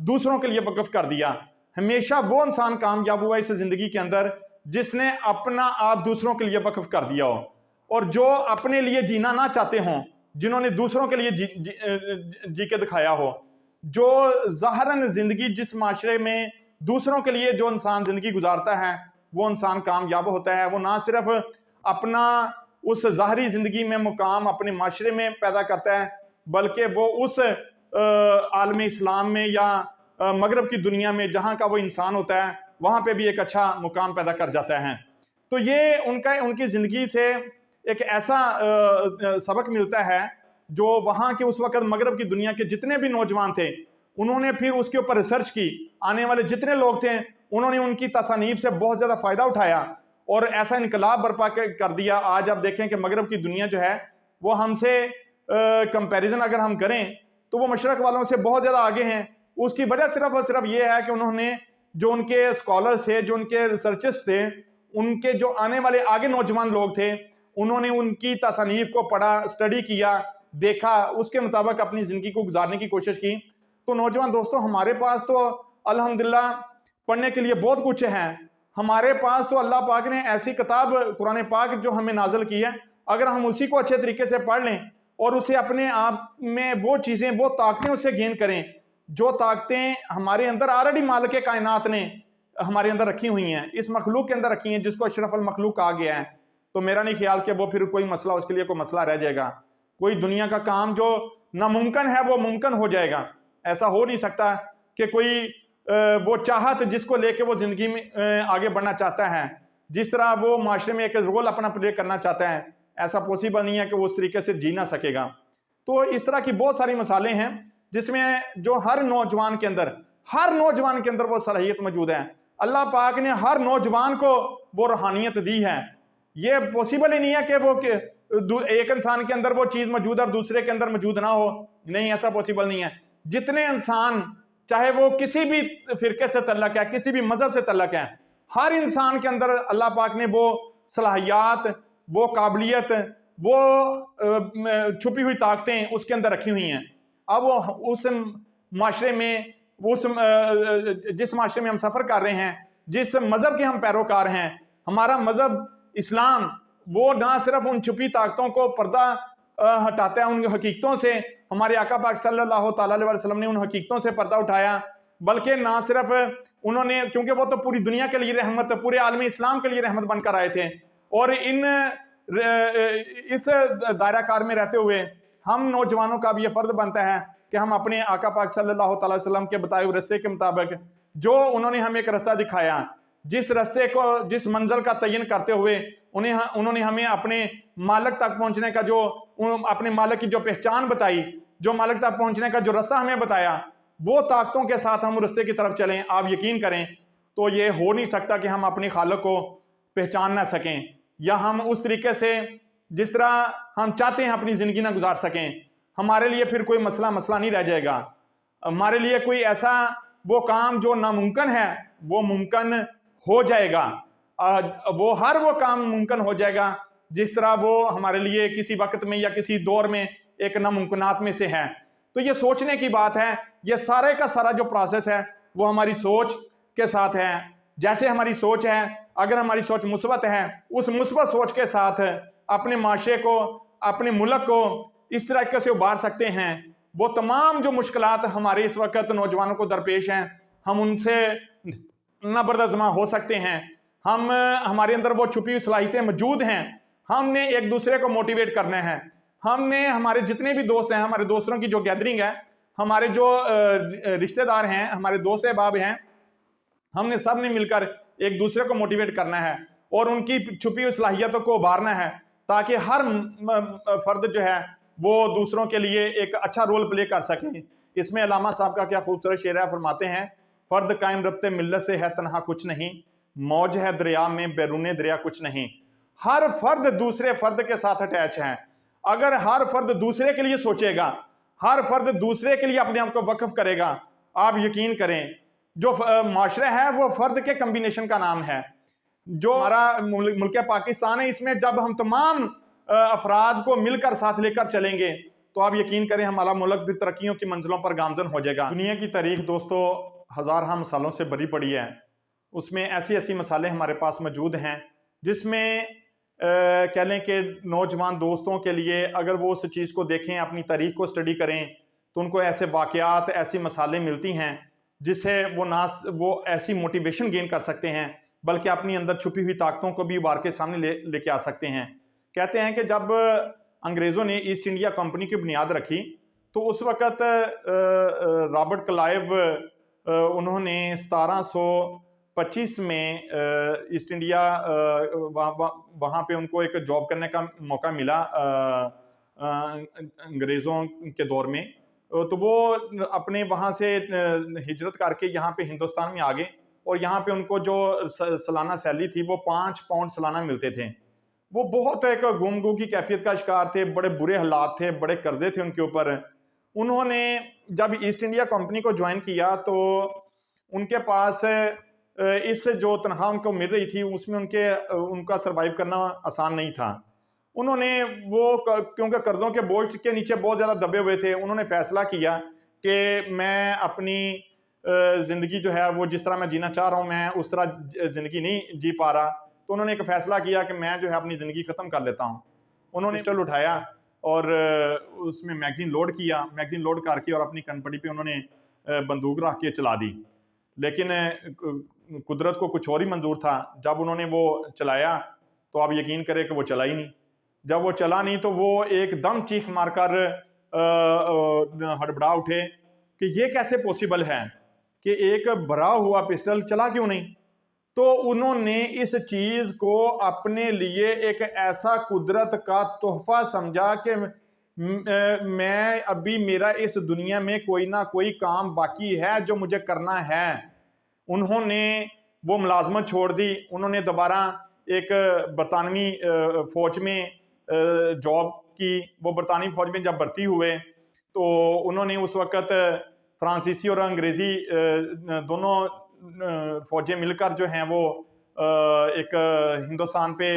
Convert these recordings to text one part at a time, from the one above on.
دوسروں کے لیے وقف کر دیا۔ ہمیشہ وہ انسان کامیاب ہوا اس زندگی کے اندر جس نے اپنا آپ دوسروں کے لیے وقف کر دیا ہو، اور جو اپنے لیے جینا نہ چاہتے ہوں، جنہوں نے دوسروں کے لیے جی کے دکھایا ہو۔ جو ظاہراً زندگی جس معاشرے میں دوسروں کے لیے جو انسان زندگی گزارتا ہے وہ انسان کامیاب ہوتا ہے۔ وہ نہ صرف اپنا اس ظاہری زندگی میں مقام اپنے معاشرے میں پیدا کرتا ہے، بلکہ وہ اس عالم اسلام میں یا مغرب کی دنیا میں جہاں کا وہ انسان ہوتا ہے وہاں پہ بھی ایک اچھا مقام پیدا کر جاتا ہے۔ تو یہ ان کی زندگی سے ایک ایسا سبق ملتا ہے جو وہاں کے اس وقت مغرب کی دنیا کے جتنے بھی نوجوان تھے انہوں نے پھر اس کے اوپر ریسرچ کی، آنے والے جتنے لوگ تھے انہوں نے ان کی تصانیف سے بہت زیادہ فائدہ اٹھایا اور ایسا انقلاب برپا کر دیا۔ آج آپ دیکھیں کہ مغرب کی دنیا جو ہے وہ ہم سے کمپیریزن اگر ہم کریں تو وہ مشرق والوں سے بہت زیادہ آگے ہیں۔ اس کی وجہ صرف اور صرف یہ ہے کہ انہوں نے جو ان کے اسکالرز تھے، جو ان کے ریسرچرز تھے، ان کے جو آنے والے آگے نوجوان لوگ تھے، انہوں نے ان کی تصانیف کو پڑھا، اسٹڈی کیا، دیکھا، اس کے مطابق اپنی زندگی کو گزارنے کی کوشش کی۔ تو نوجوان دوستو، ہمارے پاس تو الحمدللہ پڑھنے کے لیے بہت کچھ ہے۔ ہمارے پاس تو اللہ پاک نے ایسی کتاب قرآن پاک جو ہمیں نازل کی ہے، اگر ہم اسی کو اچھے طریقے سے پڑھ لیں اور اسے اپنے آپ میں وہ چیزیں، وہ طاقتیں اسے گین کریں جو طاقتیں ہمارے اندر آلریڈی مالک کائنات نے ہمارے اندر رکھی ہوئی ہیں، اس مخلوق کے اندر رکھی ہیں جس کو اشرف المخلوق کہا گیا ہے، تو میرا نہیں خیال کہ وہ پھر کوئی مسئلہ اس کے لیے کوئی مسئلہ رہ جائے گا۔ کوئی دنیا کا کام جو ناممکن ہے وہ ممکن ہو جائے گا۔ ایسا ہو نہیں سکتا کہ کوئی وہ چاہت جس کو لے کے وہ زندگی میں آگے بڑھنا چاہتا ہے، جس طرح وہ معاشرے میں ایک رول اپنا پلے کرنا چاہتا ہے، ایسا پوسیبل نہیں ہے کہ وہ اس طریقے سے جی نہ سکے گا۔ تو اس طرح کی بہت ساری مثالیں ہیں جس میں جو ہر نوجوان کے اندر وہ صلاحیت موجود ہے۔ اللہ پاک نے ہر نوجوان کو وہ روحانیت دی ہے۔ یہ پوسیبل ہی نہیں ہے کہ وہ ایک انسان کے اندر وہ چیز موجود ہے اور دوسرے کے اندر موجود نہ ہو، نہیں، ایسا پوسیبل نہیں ہے۔ جتنے انسان، چاہے وہ کسی بھی فرقے سے تعلق ہے، کسی بھی مذہب سے تعلق ہے، ہر انسان کے اندر اللہ پاک نے وہ صلاحیات، وہ قابلیت، وہ چھپی ہوئی طاقتیں اس کے اندر رکھی ہوئی ہیں۔ اب وہ اس معاشرے میں، جس معاشرے میں ہم سفر کر رہے ہیں، جس مذہب کے ہم پیروکار ہیں، ہمارا مذہب اسلام، وہ نہ صرف ان چھپی طاقتوں کو پردہ ہٹاتا ہے ان حقیقتوں سے، ہمارے آقا پاک صلی اللہ تعالیٰ علیہ وسلم نے ان حقیقتوں سے پردہ اٹھایا، بلکہ نہ صرف انہوں نے، کیونکہ وہ تو پوری دنیا کے لیے رحمت، پورے عالم اسلام کے لیے رحمت بن کر آئے تھے، اور اس دائرہ کار میں رہتے ہوئے ہم نوجوانوں کا بھی یہ فرض بنتا ہے کہ ہم اپنے آقا پاک صلی اللہ تعالیٰ علیہ وسلم کے بتائے ہوئے رستے کے مطابق، جو انہوں نے ہمیں ایک رستہ دکھایا، جس رستے کو، جس منزل کا تعین کرتے ہوئے انہوں نے ہمیں اپنے مالک تک پہنچنے کا، جو اپنے مالک کی جو پہچان بتائی، جو مالک تک پہنچنے کا جو رستہ ہمیں بتایا، وہ طاقتوں کے ساتھ ہم رستے کی طرف چلیں، آپ یقین کریں تو یہ ہو نہیں سکتا کہ ہم اپنے خالق کو پہچان نہ سکیں، یا ہم اس طریقے سے جس طرح ہم چاہتے ہیں اپنی زندگی نہ گزار سکیں۔ ہمارے لیے پھر کوئی مسئلہ نہیں رہ جائے گا۔ ہمارے لیے کوئی ایسا وہ کام جو ناممکن ہے وہ ممکن ہو جائے گا، ہر وہ کام ممکن ہو جائے گا جس طرح وہ ہمارے لیے کسی وقت میں یا کسی دور میں ایک ناممکنات میں سے ہے۔ تو یہ سوچنے کی بات ہے، یہ سارے کا سارا جو پروسیس ہے وہ ہماری سوچ کے ساتھ ہے۔ جیسے ہماری سوچ ہے، اگر ہماری سوچ مثبت ہے، اس مثبت سوچ کے ساتھ اپنے معاشرے کو، اپنے ملک کو اس طریقے سے ابھار سکتے ہیں۔ وہ تمام جو مشکلات ہمارے اس وقت نوجوانوں کو درپیش ہیں، ہم ان سے نبردازماں ہو سکتے ہیں۔ ہمارے اندر وہ چھپی ہوئی صلاحیتیں موجود ہیں، ہم نے ایک دوسرے کو موٹیویٹ کرنا ہے۔ ہم نے ہمارے جتنے بھی دوست ہیں، ہمارے دوستوں کی جو گیدرنگ ہے، ہمارے جو رشتہ دار ہیں، ہمارے دوست احباب ہیں، ہم نے سب نے مل کر ایک دوسرے کو موٹیویٹ کرنا ہے اور ان کی چھپی ہوئی صلاحیتوں کو ابھارنا ہے، تاکہ ہر فرد جو ہے وہ دوسروں کے لیے ایک اچھا رول پلے کر سکیں۔ اس میں علامہ صاحب کا کیا خوبصورت شعر ہے، فرماتے ہیں، فرد قائم ربط ملت سے ہے تنہا کچھ نہیں، موج ہے دریا میں بیرون دریا کچھ نہیں۔ ہر فرد دوسرے فرد کے ساتھ اٹیچ ہے۔ اگر ہر فرد دوسرے کے لیے سوچے گا، ہر فرد دوسرے کے لیے اپنے آپ کو وقف کرے گا، آپ یقین کریں جو معاشرہ ہے وہ فرد کے کمبینیشن کا نام ہے۔ جو ہمارا ملک پاکستان ہے، اس میں جب ہم تمام افراد کو مل کر ساتھ لے کر چلیں گے تو آپ یقین کریں ہمارا ملک بھی ترقیوں کی منزلوں پر گامزن ہو جائے گا۔ دنیا کی تاریخ دوستو ہزارہ مثالوں سے بھری پڑی ہے، اس میں ایسی ایسی مثالیں ہمارے پاس موجود ہیں جس میں کہہ لیں کہ نوجوان دوستوں کے لیے اگر وہ اس چیز کو دیکھیں، اپنی تاریخ کو اسٹڈی کریں، تو ان کو ایسے واقعات، ایسی مثالیں ملتی ہیں جس سے وہ ایسی موٹیویشن گین کر سکتے ہیں، بلکہ اپنی اندر چھپی ہوئی طاقتوں کو بھی ابھار کے سامنے لے کے آ سکتے ہیں۔ کہتے ہیں کہ جب انگریزوں نے ایسٹ انڈیا کمپنی کی بنیاد رکھی تو اس وقت رابرٹ کلائیو انہوں نے 1725 میں ایسٹ انڈیا وہاں پہ ان کو ایک جاب کرنے کا موقع ملا انگریزوں کے دور میں، تو وہ اپنے وہاں سے ہجرت کر کے یہاں پہ ہندوستان میں آ گئے، اور یہاں پہ ان کو جو سالانہ سیلری تھی وہ 5 پاؤنڈ سالانہ ملتے تھے۔ وہ بہت ایک گم کی کیفیت کا شکار تھے، بڑے برے حالات تھے، بڑے قرضے تھے ان کے اوپر۔ انہوں نے جب ایسٹ انڈیا کمپنی کو جوائن کیا تو ان کے پاس اس جو تنخواہ ان کو مل رہی تھی اس میں ان کا سروائیو کرنا آسان نہیں تھا۔ انہوں نے کیونکہ قرضوں کے بوجھ کے نیچے بہت زیادہ دبے ہوئے تھے، انہوں نے فیصلہ کیا کہ میں اپنی زندگی جو ہے وہ جس طرح میں جینا چاہ رہا ہوں میں اس طرح زندگی نہیں جی پا رہا، تو انہوں نے ایک فیصلہ کیا کہ میں جو ہے اپنی زندگی ختم کر لیتا ہوں۔ انہوں نے پسٹل اٹھایا اور اس میں میگزین لوڈ کر کے اور اپنی کنپٹی پہ انہوں نے بندوق رکھ کے چلا دی، لیکن قدرت کو کچھ اور ہی منظور تھا۔ جب انہوں نے وہ چلایا تو آپ یقین کریں کہ وہ چلا ہی نہیں۔ جب وہ چلا نہیں تو وہ ایک دم چیخ مار کر ہڑبڑا اٹھے کہ یہ کیسے پوسیبل ہے کہ ایک بھرا ہوا پسٹل چلا کیوں نہیں؟ تو انہوں نے اس چیز کو اپنے لیے ایک ایسا قدرت کا تحفہ سمجھا کہ میں ابھی میرا اس دنیا میں کوئی نہ کوئی کام باقی ہے جو مجھے کرنا ہے۔ انہوں نے وہ ملازمت چھوڑ دی، انہوں نے دوبارہ ایک برطانوی فوج میں جاب کی۔ وہ برطانوی فوج میں جب بھرتی ہوئے تو انہوں نے اس وقت فرانسیسی اور انگریزی دونوں فوجیں مل کر جو ہیں وہ ایک ہندوستان پہ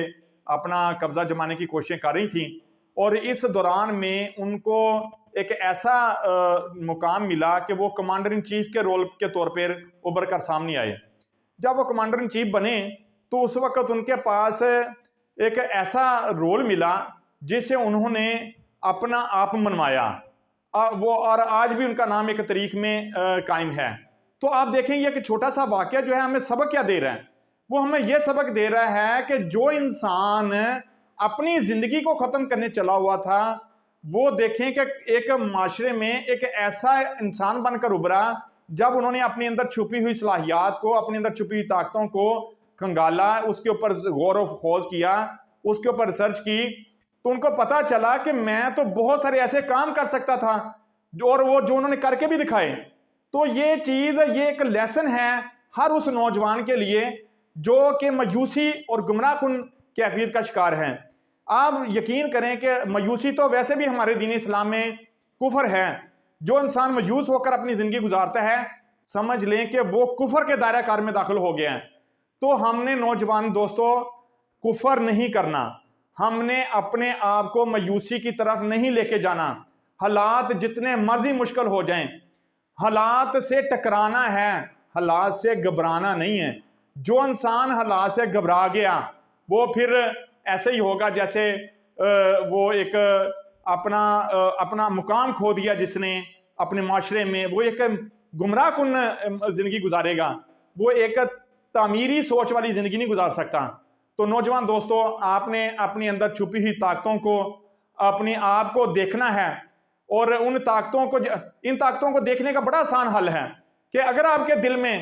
اپنا قبضہ جمانے کی کوششیں کر رہی تھیں، اور اس دوران میں ان کو ایک ایسا مقام ملا کہ وہ کمانڈر ان چیف کے رول کے طور پر ابھر کر سامنے آئے۔ جب وہ کمانڈر ان چیف بنے تو اس وقت ان کے پاس ایک ایسا رول ملا جس سے انہوں نے اپنا آپ منوایا، اور آج بھی ان کا نام ایک تاریخ میں قائم ہے۔ تو آپ دیکھیں یہ کہ چھوٹا سا واقعہ جو ہے ہمیں سبق کیا دے رہا ہے؟ وہ ہمیں یہ سبق دے رہا ہے کہ جو انسان اپنی زندگی کو ختم کرنے چلا ہوا تھا، وہ دیکھیں کہ ایک معاشرے میں ایک ایسا انسان بن کر ابھرا جب انہوں نے اپنے اندر چھپی ہوئی صلاحیات کو، اپنے اندر چھپی ہوئی طاقتوں کو کھنگالا، اس کے اوپر غور و خوض کیا، اس کے اوپر ریسرچ کی، تو ان کو پتا چلا کہ میں تو بہت سارے ایسے کام کر سکتا تھا اور وہ جو انہوں نے کر کے بھی دکھائے۔ تو یہ چیز، یہ ایک لیسن ہے ہر اس نوجوان کے لیے جو کہ مایوسی اور گمراہ کن کیفیت کا شکار ہے۔ آپ یقین کریں کہ مایوسی تو ویسے بھی ہمارے دین اسلام میں کفر ہے۔ جو انسان مایوس ہو کر اپنی زندگی گزارتا ہے سمجھ لیں کہ وہ کفر کے دائرہ کار میں داخل ہو گیا ہے۔ تو ہم نے نوجوان دوستو کفر نہیں کرنا، ہم نے اپنے آپ کو مایوسی کی طرف نہیں لے کے جانا۔ حالات جتنے مرضی مشکل ہو جائیں، حالات سے ٹکرانا ہے، حالات سے گھبرانا نہیں ہے۔ جو انسان حالات سے گھبرا گیا وہ پھر ایسے ہی ہوگا جیسے وہ ایک اپنا مقام کھو دیا جس نے اپنے معاشرے میں، وہ ایک گمراہ کن زندگی گزارے گا، وہ ایک تعمیری سوچ والی زندگی نہیں گزار سکتا۔ تو نوجوان دوستو، آپ نے اپنی اندر چھپی ہوئی طاقتوں کو، اپنے آپ کو دیکھنا ہے، اور ان طاقتوں کو دیکھنے کا بڑا آسان حل ہے کہ اگر آپ کے دل میں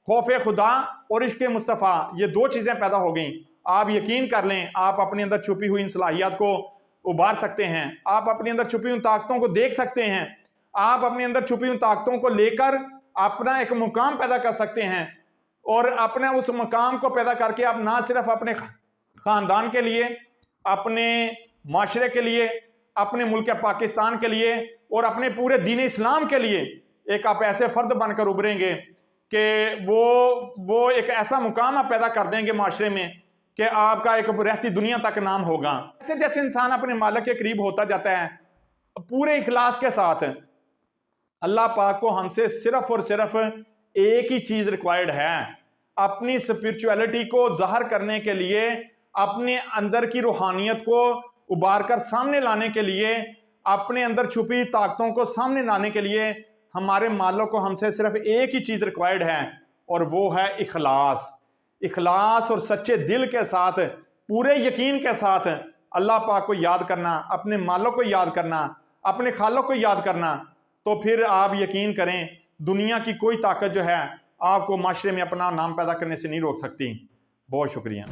خوف خدا اور عشق مصطفیٰ یہ دو چیزیں پیدا ہو گئیں، آپ یقین کر لیں آپ اپنے اندر چھپی ہوئی ان صلاحیات کو ابھار سکتے ہیں، آپ اپنے اندر چھپی ہوئی طاقتوں کو دیکھ سکتے ہیں، آپ اپنے اندر چھپی ہوئی طاقتوں کو لے کر اپنا ایک مقام پیدا کر سکتے ہیں، اور اپنے اس مقام کو پیدا کر کے آپ نہ صرف اپنے خاندان کے لیے، اپنے معاشرے کے لیے، اپنے ملک پاکستان کے لیے اور اپنے پورے دین اسلام کے لیے ایک آپ ایسے فرد بن کر ابھریں گے کہ وہ ایک ایسا مقام آپ پیدا کر دیں گے معاشرے میں کہ آپ کا ایک رہتی دنیا تک نام ہوگا۔ جیسے جیسے انسان اپنے مالک کے قریب ہوتا جاتا ہے، پورے اخلاص کے ساتھ، اللہ پاک کو ہم سے صرف اور صرف ایک ہی چیز ریکوائرڈ ہے، اپنی اسپرچولیٹی کو ظاہر کرنے کے لیے، اپنے اندر کی روحانیت کو ابھار کر سامنے لانے کے لیے، اپنے اندر چھپی طاقتوں کو سامنے لانے کے لیے ہمارے مالک کو ہم سے صرف ایک ہی چیز ریکوائرڈ ہے، اور وہ ہے اخلاص۔ اخلاص اور سچے دل کے ساتھ، پورے یقین کے ساتھ اللہ پاک کو یاد کرنا، اپنے مالک کو یاد کرنا، اپنے خالق کو یاد کرنا، تو پھر آپ یقین کریں دنیا کی کوئی طاقت جو ہے آپ کو معاشرے میں اپنا نام پیدا کرنے سے نہیں روک سکتی۔ بہت شکریہ۔